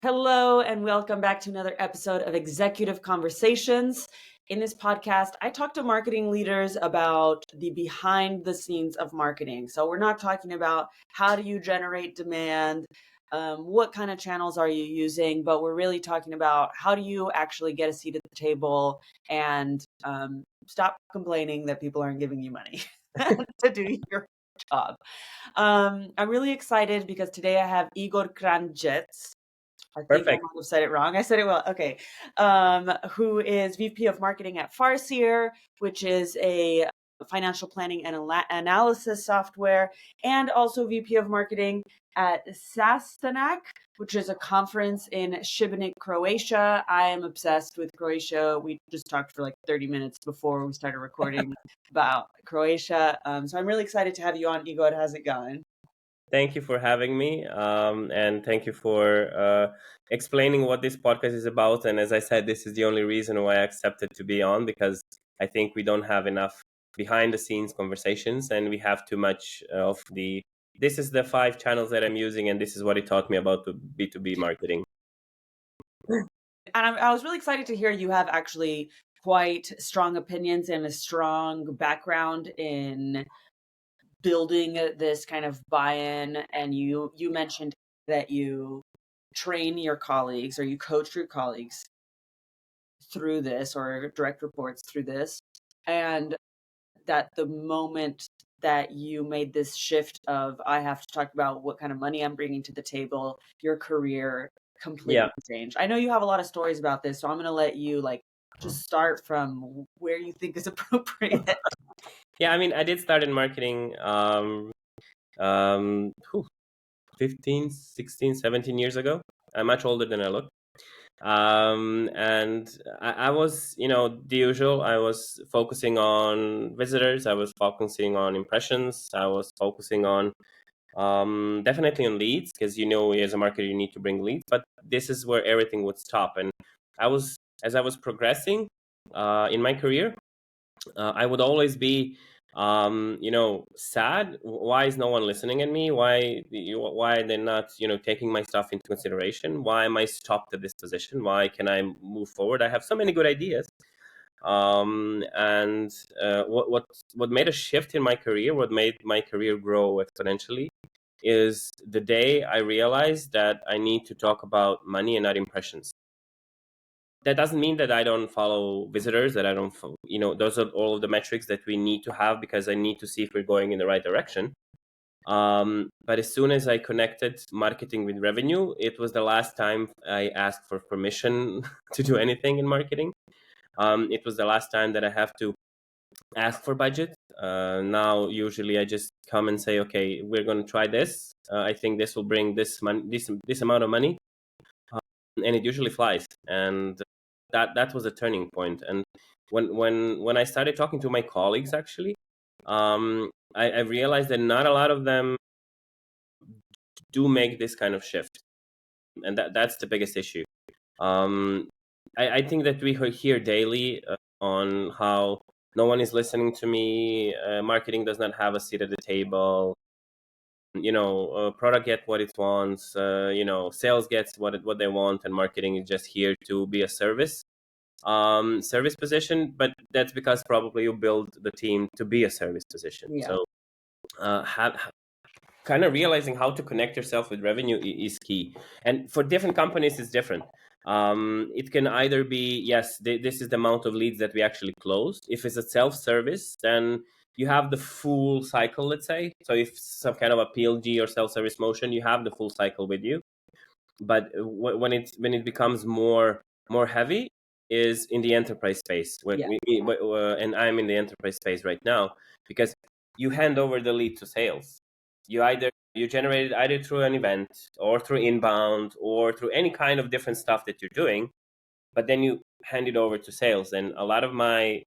Hello, and welcome back to another episode of Executive Conversations. In this podcast, I talk to marketing leaders about the behind the scenes of marketing. So, we're not talking about how do you generate demand, what kind of channels are you using, but we're really talking about how do you actually get a seat at the table and stop complaining that people aren't giving you money to do your job. I'm really excited because today I have Igor Kranjcec. I think I Perfect. might have said it wrong. I said it well. Okay. Who is VP of Marketing at Farseer, which is a financial planning and analysis software, and also VP of Marketing at Sastanak, which is a conference in Šibenik, Croatia. I am obsessed with Croatia. We just talked for like 30 minutes before we started recording about Croatia. So I'm really excited to have you on, Igor. How's it going? Thank you for having me, and thank you for explaining what this podcast is about. And as I said, this is the only reason why I accepted to be on, because I think we don't have enough behind the scenes conversations, and we have too much of the. This is the 5 channels that I'm using, and this is what it taught me about B2B marketing. And I was really excited to hear you have actually quite strong opinions and a strong background in building this kind of buy-in. And you mentioned that you train your colleagues or you coach your colleagues through this or direct reports through this, and that the moment that you made this shift of I have to talk about what kind of money I'm bringing to the table, your career completely Yeah, changed. I know you have a lot of stories about this, so I'm going to let you just start from where you think is appropriate. yeah. I mean, I did start in marketing. Um, whew, 15, 16, 17 years ago. I'm much older than I look. And I was, the usual. I was focusing on visitors. I was focusing on impressions. I was focusing on definitely on leads, because as a marketer you need to bring leads. But this is where everything would stop. And as I was progressing in my career, I would always be sad. Why is no one listening at me? Why are they not taking my stuff into consideration? Why am I stopped at this position? Why can I move forward? I have so many good ideas. And what made a shift in my career, what made my career grow exponentially, is the day I realized that I need to talk about money and not impressions. That doesn't mean that I don't follow visitors, that I don't those are all of the metrics that we need to have, because I need to see if we're going in the right direction. But as soon as I connected marketing with revenue, it was the last time I asked for permission to do anything in marketing. It was the last time that I have to ask for budget. Now usually I just come and say, okay, we're going to try this. I think this will bring this amount of money, and it usually flies. And that was a turning point. And when I started talking to my colleagues, actually, I realized that not a lot of them do make this kind of shift, and that's the biggest issue. I think that we hear daily on how no one is listening to me. Marketing does not have a seat at the table. Product get what it wants. Sales gets what they want, and marketing is just here to be a service position. But that's because probably you build the team to be a service position. Yeah. So kind of realizing how to connect yourself with revenue is key. And for different companies, it's different. It can either be, yes, this is the amount of leads that we actually closed. If it's a self-service, then you have the full cycle, let's say. So if some kind of a PLG or self-service motion, you have the full cycle with you. But when it becomes more heavy, is in the enterprise space. Yeah. And I'm in the enterprise space right now, because you hand over the lead to sales. You generate it either through an event or through inbound or through any kind of different stuff that you're doing, but then you hand it over to sales. And a lot of my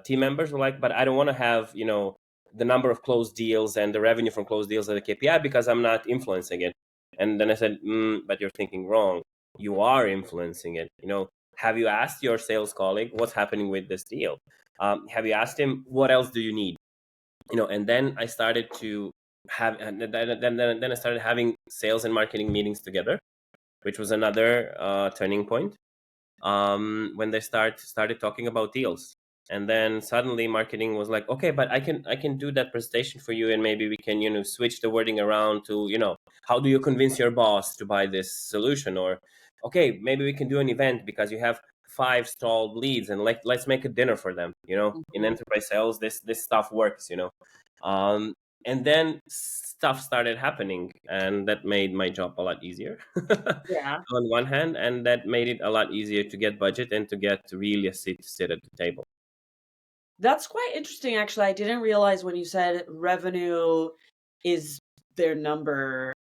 team members were like, but I don't want to have the number of closed deals and the revenue from closed deals as a KPI, because I'm not influencing it. And then I said, but you're thinking wrong. You are influencing it. Have you asked your sales colleague what's happening with this deal? Have you asked him what else do you need? And then I started to have, and then I started having sales and marketing meetings together. which was another turning point. When they started talking about deals, and then suddenly marketing was like, okay, but I can do that presentation for you, and maybe we can switch the wording around to how do you convince your boss to buy this solution, or okay, maybe we can do an event because you have 5 stalled leads, and let's make a dinner for them. In enterprise sales, this stuff works. um, and then stuff started happening, and that made my job a lot easier. Yeah. On one hand, and that made it a lot easier to get budget and to get really a sit at the table. That's quite interesting, actually. I didn't realize when you said revenue is their number.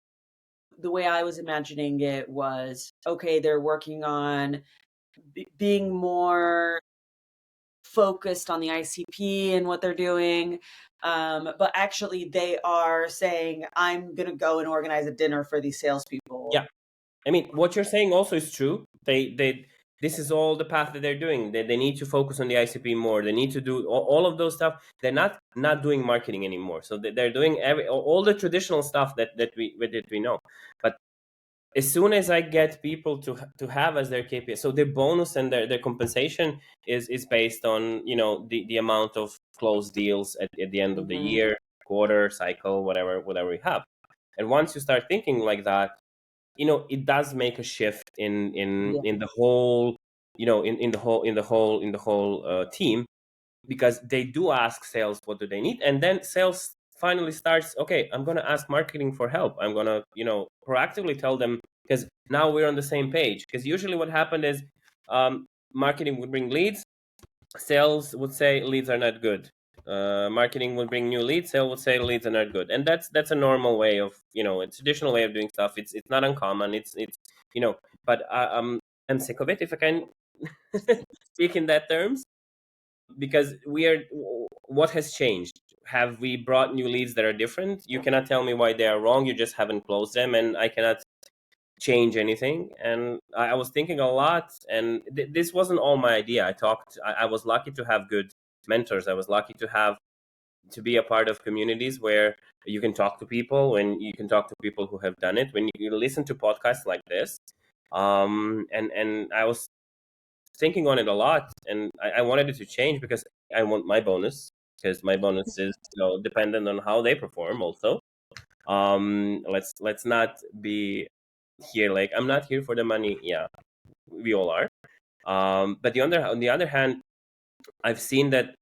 The way I was imagining it was, okay, they're working on being more focused on the ICP and what they're doing. But actually, they are saying, I'm going to go and organize a dinner for these salespeople. Yeah, I mean, what you're saying also is true. They this is all the path that they're doing. They need to focus on the ICP more. They need to do all of those stuff. They're not doing marketing anymore. So they're doing all the traditional stuff that we know. But as soon as I get people to have as their KPI, so their bonus and their compensation is based on the amount of closed deals at the end of the year, quarter, cycle, whatever we have. And once you start thinking like that, it does make a shift in the whole team, because they do ask sales what do they need, and then sales finally starts, okay, I'm going to ask marketing for help. I'm going to proactively tell them, because now we're on the same page. Because usually what happened is, marketing would bring leads, sales would say leads are not good. Marketing would bring new leads, sales would say leads are not good. And that's a normal way of a traditional way of doing stuff. It's not uncommon. It's but I'm sick of it, if I can speak in that terms, because what has changed? Have we brought new leads that are different? You cannot tell me why they are wrong. You just haven't closed them, and I cannot change anything. And I was thinking a lot, and this wasn't all my idea. I was lucky to have good mentors. I was lucky to be a part of communities where you can talk to people, when you can talk to people who have done it, when you listen to podcasts like this. And I was thinking on it a lot, and I wanted it to change, because I want my bonus, because my bonus is dependent on how they perform also. Let's not be here like, I'm not here for the money. Yeah, we all are. But on the other hand, I've seen that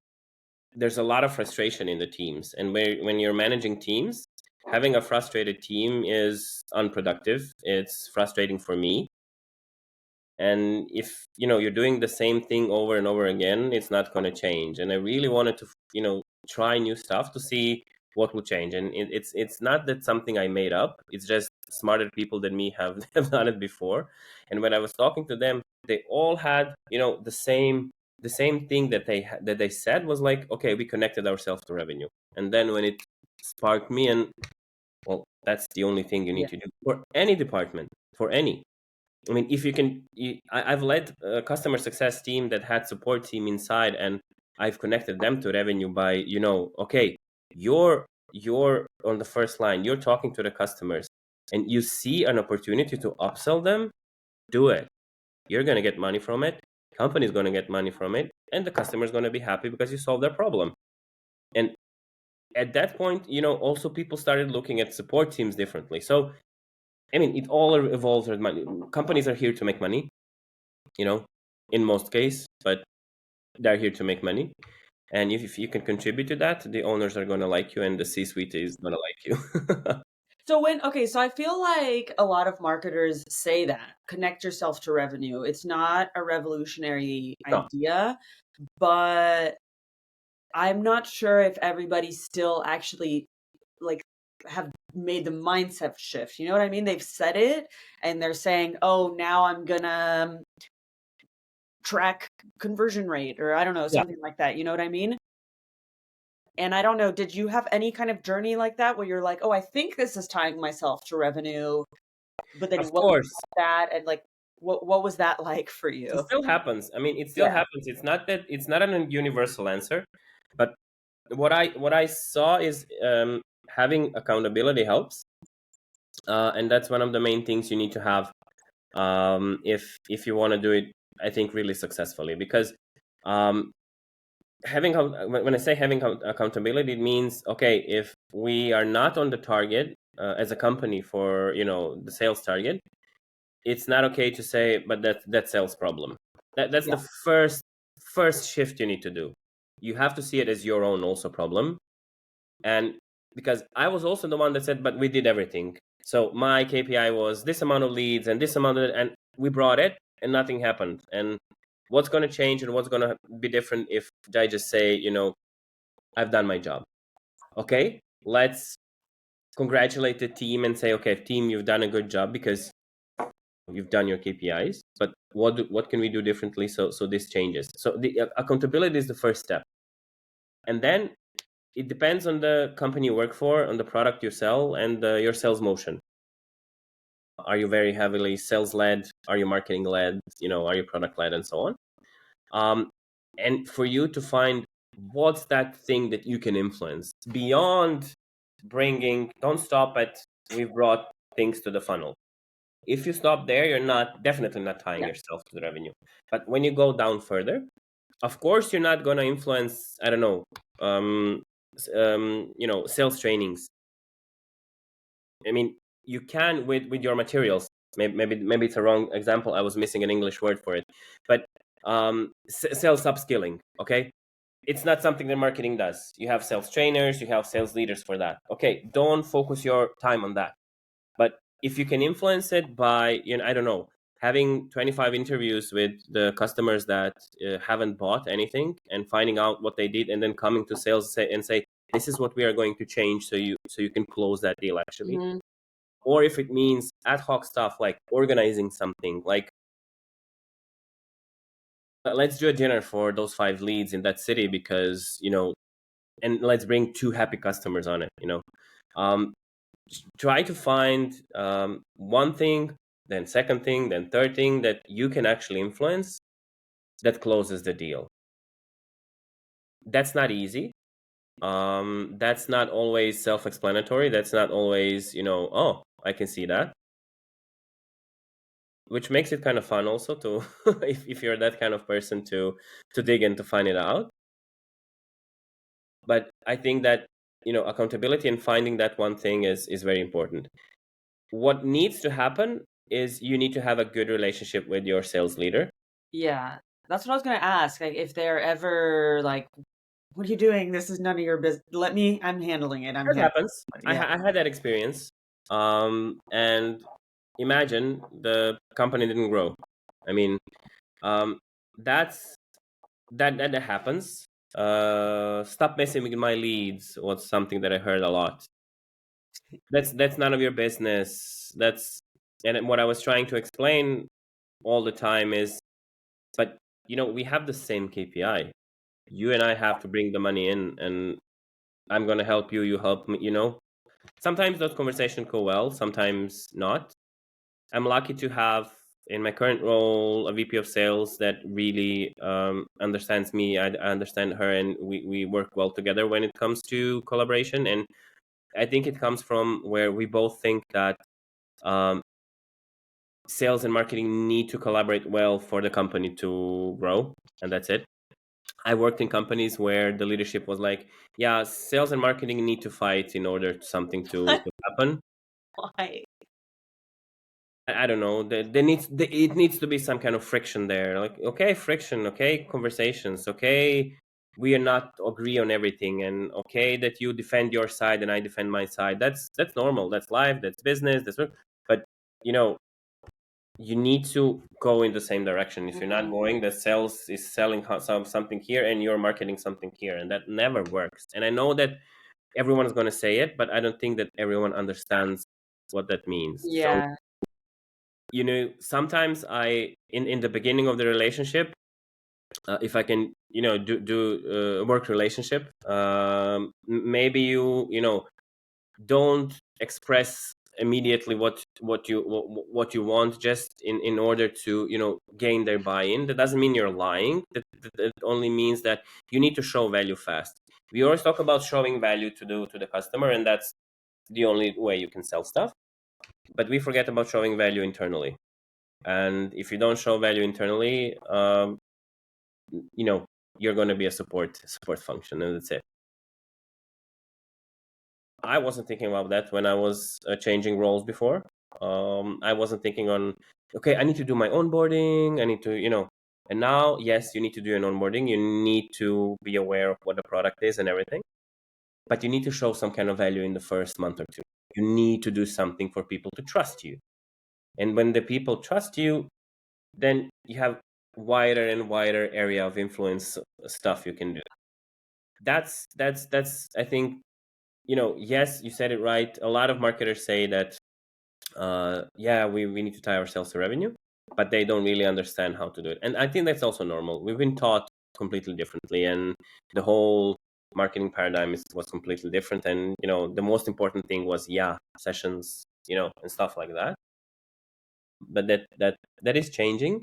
there's a lot of frustration in the teams, and when you're managing teams, having a frustrated team is unproductive. It's frustrating for me. And if you're doing the same thing over and over again, it's not going to change. And I really wanted to try new stuff to see what will change. And it's not that something I made up. It's just smarter people than me have done it before. And when I was talking to them, they all had the same thing that they said was like, okay, we connected ourselves to revenue. And then when it sparked me, and well, that's the only thing you need to do for any department, for any. I mean, if you can, I've led a customer success team that had support team inside, and I've connected them to revenue by, okay, you're on the first line, you're talking to the customers, and you see an opportunity to upsell them, do it. You're going to get money from it. Company's going to get money from it, and the customer's going to be happy because you solved their problem. And at that point, also people started looking at support teams differently. So I mean, it all evolves with money. Companies are here to make money, in most cases, but they're here to make money. And if you can contribute to that, the owners are going to like you, and the C-suite is going to like you. So I feel like a lot of marketers say that connect yourself to revenue. It's not a revolutionary idea, but I'm not sure if everybody still actually like have made the mindset shift. You know what I mean? They've said it and they're saying, "Oh, now I'm gonna track conversion rate," or I don't know, something like that. You know what I mean? And I don't know, did you have any kind of journey like that where you're like, "Oh, I think this is tying myself to revenue," but then Of it wasn't course, that, and like, what was that like for it you? still happens. I mean, it still happens. It's not that it's not a universal answer, but what I saw is, having accountability helps, and that's one of the main things you need to have. if you want to do it, I think, really successfully. Because when I say having accountability, it means, okay, if we are not on the target as a company for the sales target, it's not okay to say, but that's sales problem. That's Yeah. the first shift you need to do. You have to see it as your own also problem. And because I was also the one that said, but we did everything. So my KPI was this amount of leads and this amount of, and we brought it and nothing happened. And what's going to change and what's going to be different if I just say, I've done my job. Okay, let's congratulate the team and say, okay, team, you've done a good job because you've done your KPIs. But what can we do differently so this changes? So the accountability is the first step, and then it depends on the company you work for, on the product you sell, and your sales motion. Are you very heavily sales led? Are you marketing led? Are you product led, and so on? And for you to find what's that thing that you can influence beyond bringing. Don't stop at we've brought things to the funnel. If you stop there, you're definitely not tying Yeah. yourself to the revenue. But when you go down further, of course, you're not going to influence, I don't know, sales trainings. I mean, you can with your materials. Maybe it's a wrong example. I was missing an English word for it. But sales upskilling, okay? It's not something that marketing does. You have sales trainers, you have sales leaders for that. Okay, don't focus your time on that. But if you can influence it by, I don't know, having 25 interviews with the customers that haven't bought anything and finding out what they did, and then coming to sales and say, this is what we are going to change so you can close that deal actually. Mm-hmm. Or if it means ad hoc stuff like organizing something, like let's do a dinner for those 5 leads in that city because, and let's bring 2 happy customers on it, try to find one thing, then second thing, then third thing that you can actually influence that closes the deal. That's not easy. That's not always self-explanatory. That's not always, oh, I can see that. Which makes it kind of fun also to, if you're that kind of person, to dig in to find it out. But I think that, accountability and finding that one thing is very important. What needs to happen is you need to have a good relationship with your sales leader. Yeah. That's what I was going to ask. Like, if they're ever like, what are you doing? This is none of your business. I'm handling it. I'm That handling happens. it. Yeah. I had that experience. And imagine the company didn't grow. I mean, that's that happens. Stop messing with my leads was something that I heard a lot. That's none of your business. And what I was trying to explain all the time is, but we have the same KPI. You and I have to bring the money in, and I'm gonna help you. You help me. Sometimes those conversations go well, sometimes not. I'm lucky to have in my current role a VP of sales that really understands me. I understand her, and we work well together when it comes to collaboration. And I think it comes from where we both think that sales and marketing need to collaborate well for the company to grow, and that's it. I worked in companies where the leadership was like, yeah, sales and marketing need to fight in order something to happen. Why? I don't know. It needs to be some kind of friction there. Like, okay, friction, okay, conversations, okay, we are not agree on everything, and okay that you defend your side and I defend my side. That's normal. That's life. That's business. That's work. But you need to go in the same direction. If you're not going, the sales is selling something here and you're marketing something here, and that never works. And I know that everyone is going to say it, but I don't think that everyone understands what that means. So Yeah. sometimes in the beginning of the relationship, if I can do work relationship, maybe you don't express immediately what you want, just in order to gain their buy-in. That doesn't mean you're lying. That only means that you need to show value fast. We always talk about showing value to the customer, and that's the only way you can sell stuff. But we forget about showing value internally. And if you don't show value internally, you're going to be a support function, and that's it. I wasn't thinking about that when I was changing roles before. I wasn't thinking on, okay, I need to do my onboarding. I need to, and now, yes, you need to do an onboarding. You need to be aware of what the product is and everything, but you need to show some kind of value in the first month or two. You need to do something for people to trust you. And when the people trust you, then you have wider and wider area of influence stuff you can do. That's I think, yes, you said it right. A lot of marketers say that we need to tie ourselves to revenue, but they don't really understand how to do it. And I think that's also normal. We've been taught completely differently, and the whole marketing paradigm was completely different. And the most important thing was sessions, and stuff like that. But that is changing.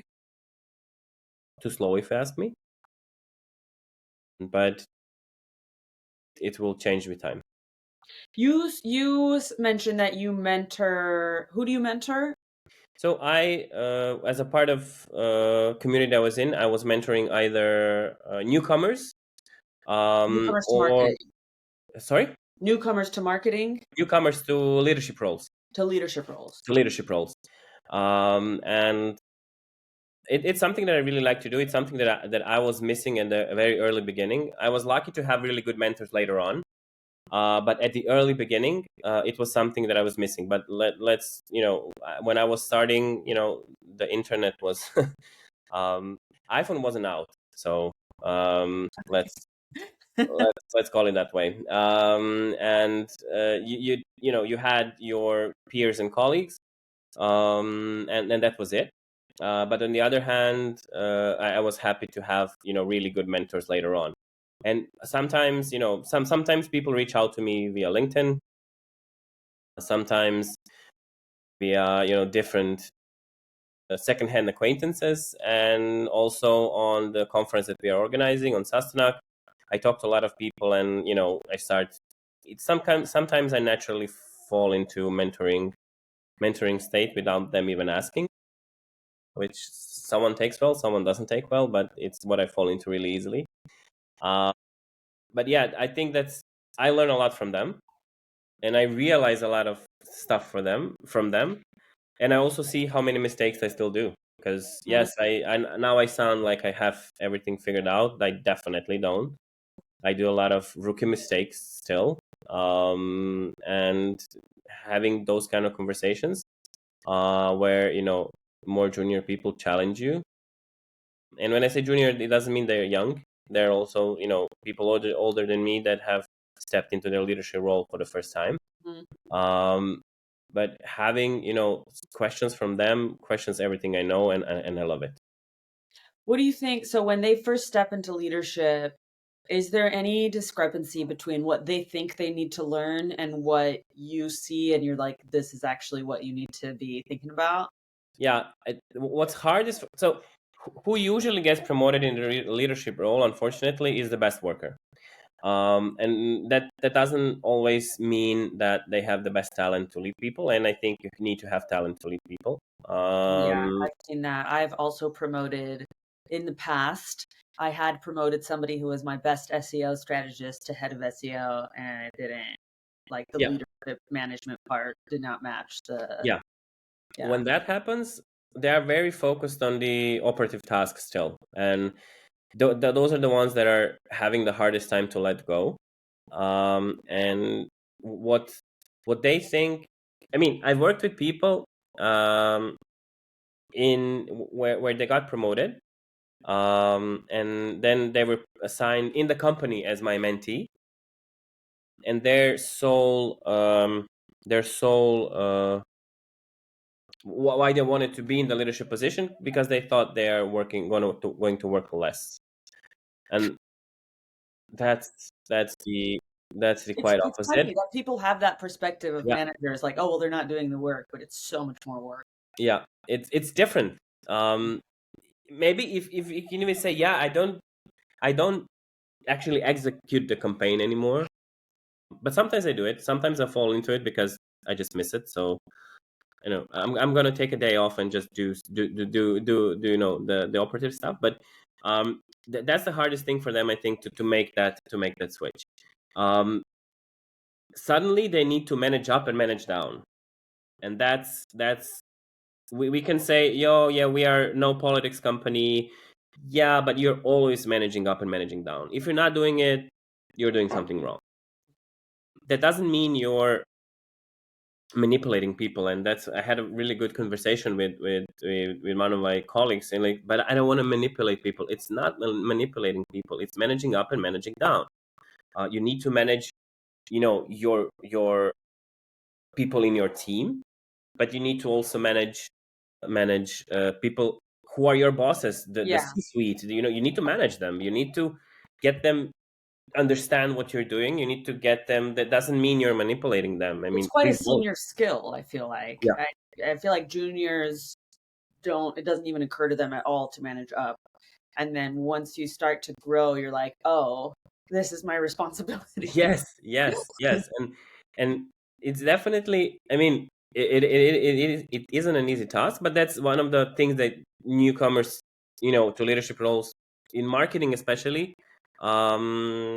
Too slow, if you ask me, but it will change with time. You mentioned that you mentor. Who do you mentor? So I, as a part of community I was in, I was mentoring either newcomers, Newcomers to or marketing. sorry, Newcomers to marketing. newcomers to leadership roles. To leadership roles. And it's something that I really like to do. It's something that I was missing in the very early beginning. I was lucky to have really good mentors later on. But at the early beginning, it was something that I was missing. But let's, when I was starting, the internet was, iPhone wasn't out. So let's call it that way. And you had your peers and colleagues, and that was it. But on the other hand, I was happy to have really good mentors later on. And sometimes sometimes people reach out to me via LinkedIn, sometimes via different secondhand acquaintances, and also on the conference that we are organizing on Sastanak. I talk to a lot of people, and I start. Sometimes I naturally fall into mentoring state without them even asking, which someone takes well, someone doesn't take well, but it's what I fall into really easily. But yeah, I think I learn a lot from them, and I realize a lot of stuff from them, and I also see how many mistakes I still do. Because yes, I now I sound like I have everything figured out. I definitely don't. I do a lot of rookie mistakes still, and having those kind of conversations, where more junior people challenge you. And when I say junior, it doesn't mean they're young. They're also people older than me that have stepped into their leadership role for the first time. But having questions from them questions everything I know, and I love it. What do you think? So when they first step into leadership, is there any discrepancy between what they think they need to learn and what you see and you're like, this is actually what you need to be thinking about? Yeah, what's hard is, so who usually gets promoted in the leadership role, unfortunately, is the best worker. And that doesn't always mean that they have the best talent to lead people, and I think you need to have talent to lead people. Yeah, I've seen that. I've also promoted in the past. I had promoted somebody who was my best SEO strategist to head of SEO, and it didn't, like, the Yeah. leadership management part did not match the. Yeah. When that happens, they are very focused on the operative task still, and those are the ones that are having the hardest time to let go. And what they think, I mean, I've worked with people in where they got promoted, and then they were assigned in the company as my mentee, and their sole why they wanted to be in the leadership position, because they thought they are going to work less. And that's the quite It's opposite. funny that people have that perspective of Yeah. managers, like, oh well, they're not doing the work, but it's so much more work. Yeah, it's different. Maybe if you can even say, yeah, I don't actually execute the campaign anymore, but sometimes I do it. Sometimes I fall into it because I just miss it. So I'm gonna take a day off and just do the operative stuff. But that's the hardest thing for them, I think, to make that switch. Suddenly they need to manage up and manage down, and that's we can say, yeah, we are no politics company. Yeah, but you're always managing up and managing down. If you're not doing it, you're doing something wrong. That doesn't mean you're manipulating people. And that's, I had a really good conversation with one of my colleagues, and like, but I don't want to manipulate people. It's not manipulating people, it's managing up and managing down. You need to manage your people in your team, but you need to also manage people who are your bosses, the C-suite. You need to manage them. You need to get them understand what you're doing. You need to get them. That doesn't mean you're manipulating them. I mean, it's quite a please don't. senior skill, I feel like. Yeah. I feel like juniors it doesn't even occur to them at all to manage up. And then once you start to grow, you're like, oh, this is my responsibility. Yes. And it's definitely, I mean, it isn't an easy task, but that's one of the things that newcomers, to leadership roles in marketing especially,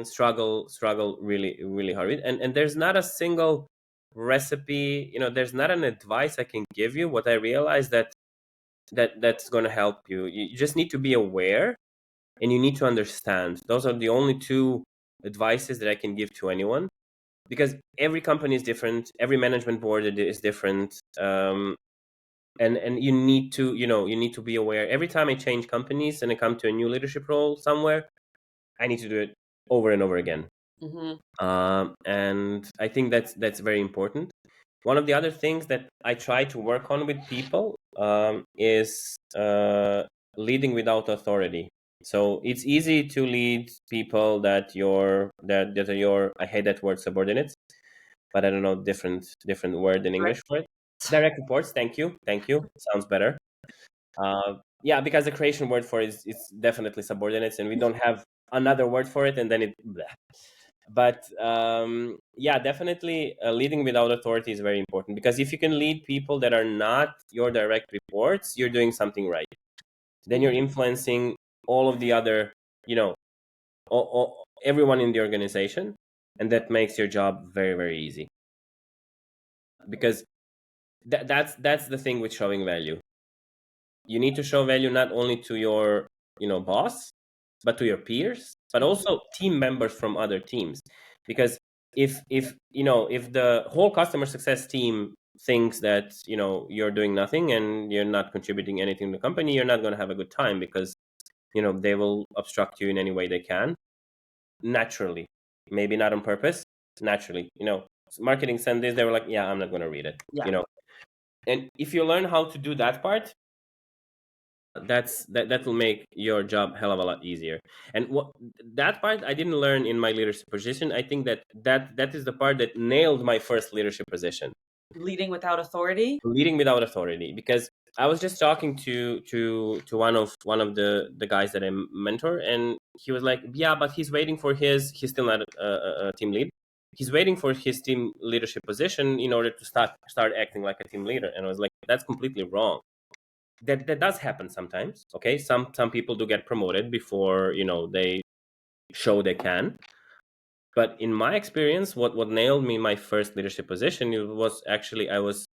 struggle really, really hard with. And there's not a single recipe, there's not an advice I can give you. What I realized that's going to help you. You just need to be aware, and you need to understand. Those are the only two advices that I can give to anyone, because every company is different, every management board is different, and you need to be aware. Every time I change companies and I come to a new leadership role somewhere, I need to do it over and over again. And I think that's very important. One of the other things that I try to work on with people is leading without authority. So it's easy to lead people that are your, I hate that word, subordinates, but I don't know, different word in English for it. Direct reports. Thank you. Sounds better. Yeah, because the creation word for it is, it's definitely subordinates, and we don't have another word for it, and then it. Bleh. But yeah, definitely leading without authority is very important, because if you can lead people that are not your direct reports, you're doing something right. Then you're influencing all of the other, everyone in the organization, and that makes your job very, very easy. Because that's the thing with showing value. You need to show value not only to your boss, but to your peers, but also team members from other teams. Because if the whole customer success team thinks that you're doing nothing and you're not contributing anything to the company, you're not going to have a good time, because they will obstruct you in any way they can, naturally. Maybe not on purpose, naturally. Marketing sent this, they were like, yeah, I'm not going to read it. And if you learn how to do that part, that will make your job hell of a lot easier. And that part I didn't learn in my leadership position. I think that is the part that nailed my first leadership position. Leading without authority. Because I was just talking to one of the guys that I mentor, and he was like, yeah, but he's still not a team lead. He's waiting for his team leadership position in order to start acting like a team leader. And I was like, that's completely wrong. That does happen sometimes. Okay, some people do get promoted before they show they can. But in my experience, what nailed me in my first leadership position, it was actually I was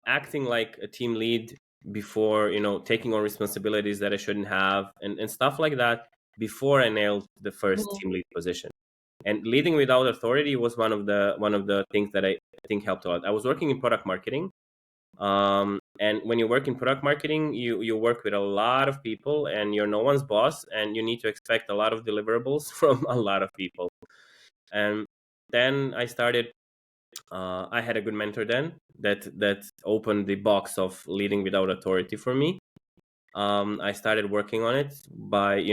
acting like a team lead before taking on responsibilities that I shouldn't have, and stuff like that, before I nailed the first team lead position. And leading without authority was one of the things that I think helped a lot. I was working in product marketing. And when you work in product marketing, you work with a lot of people, and you're no one's boss, and you need to expect a lot of deliverables from a lot of people. And then I started, I had a good mentor then that opened the box of leading without authority for me. I started working on it by,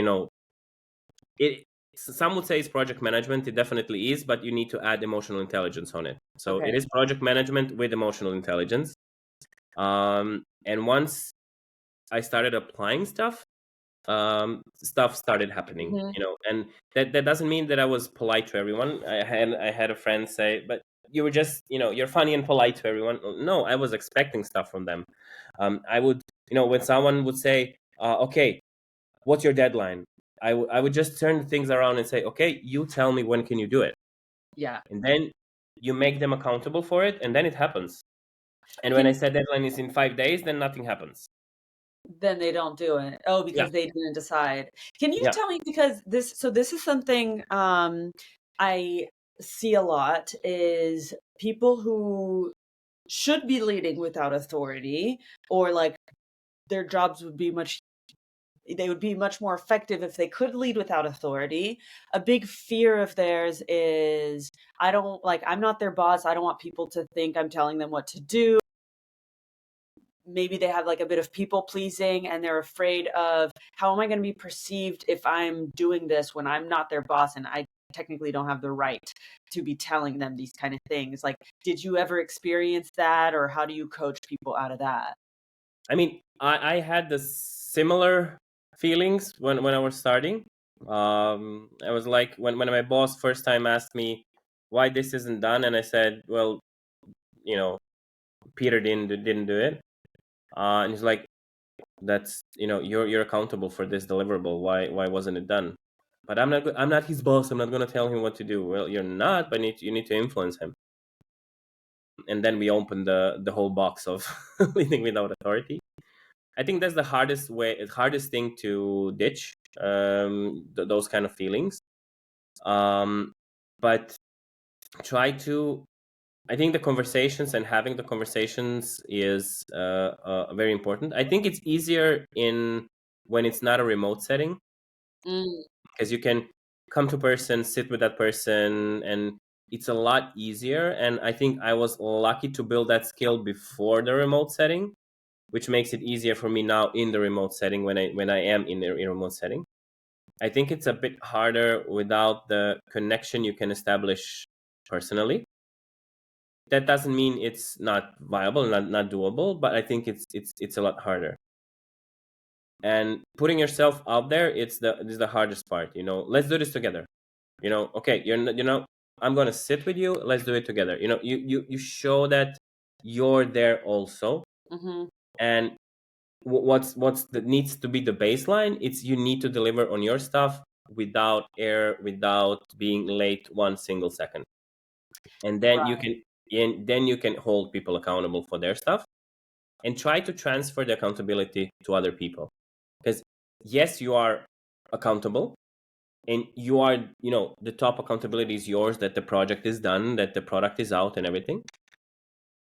some would say it's project management. It definitely is, but you need to add emotional intelligence on it. So It is project management with emotional intelligence. And once I started applying stuff started happening, and that doesn't mean that I was polite to everyone. I had a friend say, but you were just, you're funny and polite to everyone. No, I was expecting stuff from them. I would, when someone would say, okay, what's your deadline? I would just turn things around and say, okay, you tell me when can you do it? Yeah. And then you make them accountable for it, and then it happens. And when I said deadline is in 5 days, then nothing happens. Then they don't do it. Oh, because Yeah. they didn't decide. Can you Yeah. tell me, because this is something I see a lot, is people who should be leading without authority, or like their jobs would be they would be much more effective if they could lead without authority. A big fear of theirs is, I'm not their boss. I don't want people to think I'm telling them what to do. Maybe they have like a bit of people pleasing, and they're afraid of, how am I going to be perceived if I'm doing this when I'm not their boss and I technically don't have the right to be telling them these kind of things. Like, did you ever experience that, or how do you coach people out of that? I mean, I had the similar feelings when I was starting. I was like, when my boss first time asked me why this isn't done, and I said, well, Peter didn't do it, and he's like, that's, you're accountable for this deliverable. Why wasn't it done? But I'm not his boss. I'm not going to tell him what to do. Well, you're not, but you need to influence him. And then we opened the whole box of leading without authority. I think that's the hardest thing to ditch, those kind of feelings. But I think the conversations and having the conversations is very important. I think it's easier when it's not a remote setting, because you can come to person, sit with that person, and it's a lot easier. And I think I was lucky to build that skill before the remote setting, which makes it easier for me now in the remote setting when I am in a remote setting. I think it's a bit harder without the connection you can establish personally. That doesn't mean it's not viable, not doable, but I think it's a lot harder. And putting yourself out there, is the hardest part. Let's do this together. Okay, I'm gonna sit with you. Let's do it together. You show that you're there also. And what's that needs to be the baseline? It's you need to deliver on your stuff without error, without being late 1 single second. And then you can hold people accountable for their stuff, and try to transfer the accountability to other people. Because yes, you are accountable, and you are, the top accountability is yours, that the project is done, that the product is out and everything.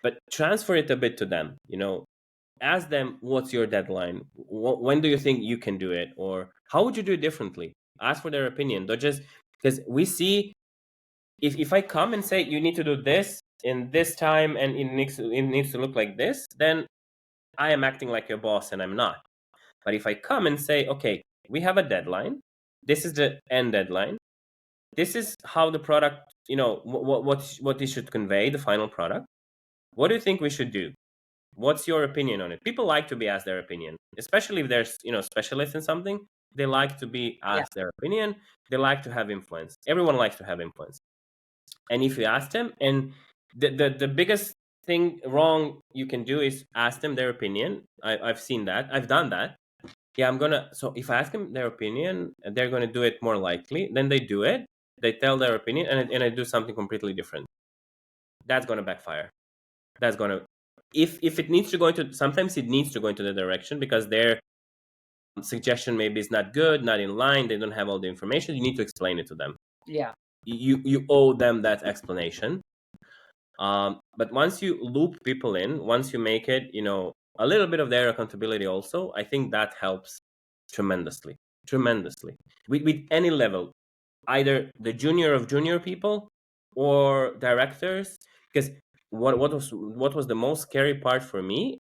But transfer it a bit to them. Ask them, what's your deadline? When do you think you can do it? Or how would you do it differently? Ask for their opinion. Don't just, because we see, if I come and say you need to do this in this time and it needs to look like this, then I am acting like your boss, and I'm not. But if I come and say, okay, we have a deadline, this is the end deadline, this is how the product, what it should convey, the final product. What do you think we should do? What's your opinion on it? People like to be asked their opinion, especially if there's, specialists in something. They like to be asked their opinion. They like to have influence. Everyone likes to have influence. And if you ask them, and the biggest thing wrong you can do is ask them their opinion. I've seen that. I've done that. Yeah, so if I ask them their opinion, they're gonna do it more likely. Then they do it. They tell their opinion, and I do something completely different. That's gonna backfire. That's gonna, if it needs to go into, sometimes it needs to go into the direction because their suggestion maybe is not good, not in line. They don't have all the information. You need to explain it to them. Yeah. You owe them that explanation. But once you loop people in, once you make it, a little bit of their accountability also, I think that helps tremendously with any level, either the junior of junior people or directors. Because what was the most scary part for me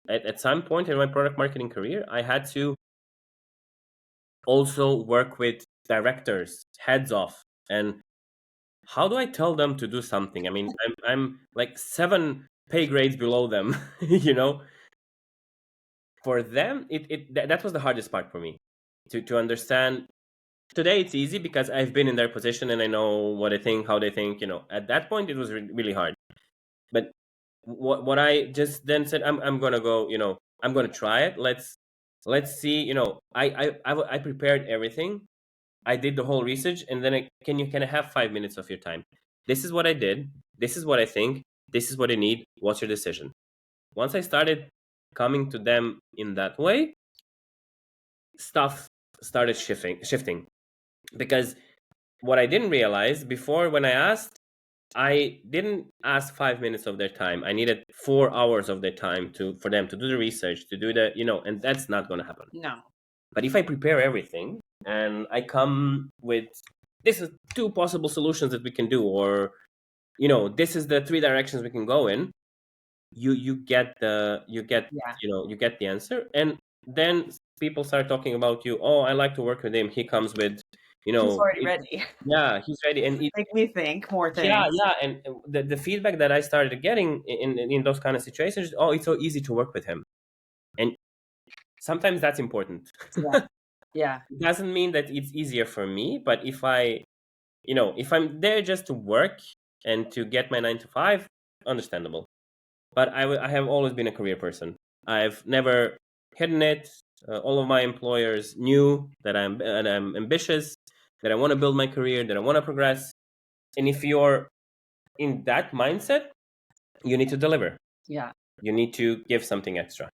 at some point in my product marketing career, I had to also work with directors, heads off, and how do I tell them to do something? I mean, I'm like 7 pay grades below them. For them, that was the hardest part for me to understand. Today it's easy because I've been in their position and I know what they think, how they think. At that point it was really hard. But what I just then said, I'm gonna go, I'm gonna try it. Let's see. I prepared everything. I did the whole research, and then can I have 5 minutes of your time? This is what I did. This is what I think. This is what I need. What's your decision? Once I started coming to them in that way, stuff started shifting. Because what I didn't realize before, when I asked, I didn't ask 5 minutes of their time. I needed 4 hours of their time for them to do the research, to do and that's not going to happen. No. But if I prepare everything and I come with, this is 2 possible solutions that we can do, or this is the 3 directions we can go in, you get the answer. And then people start talking about you. Oh, I like to work with him. He comes with, He's already ready. yeah, he's ready. And Make me think more things. yeah. And the feedback that I started getting in those kind of situations, oh, it's so easy to work with him. And sometimes that's important. Yeah. It doesn't mean that it's easier for me, but if I'm there just to work and to get my 9 to 5, understandable. But I have always been a career person. I've never hidden it. All of my employers knew that I'm ambitious, that I want to build my career, that I want to progress. And if you're in that mindset, you need to deliver. Yeah. You need to give something extra.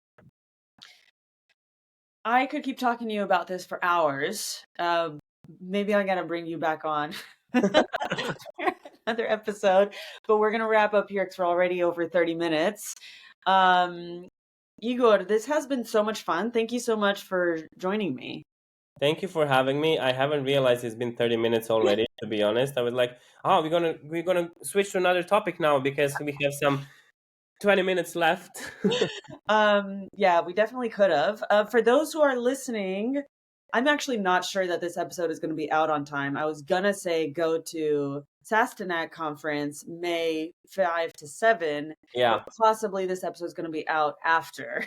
I could keep talking to you about this for hours. Maybe I gotta bring you back on another episode, but we're gonna wrap up here because we're already over 30 minutes. Igor, this has been so much fun. Thank you so much for joining me. Thank you for having me. I haven't realized it's been 30 minutes already, to be honest. I was like, oh, we're gonna switch to another topic now because we have some 20 minutes left. Yeah, we definitely could have. For those who are listening, I'm actually not sure that this episode is going to be out on time. I was gonna say go to Sastanak conference May 5 to 7. Yeah. But possibly this episode is going to be out after.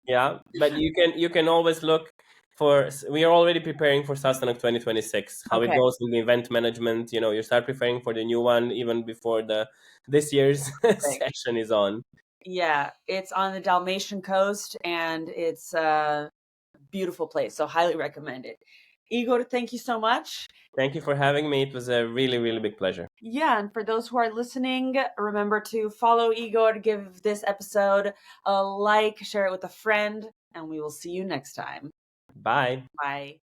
Yeah, but you can always look for. We are already preparing for Sastanak 2026. How it Okay. goes in the event management. You start preparing for the new one even before this year's session is on. Yeah, it's on the Dalmatian coast and it's a beautiful place. So highly recommend it. Igor, thank you so much. Thank you for having me. It was a really, really big pleasure. Yeah, and for those who are listening, remember to follow Igor, give this episode a like, share it with a friend, and we will see you next time. Bye. Bye.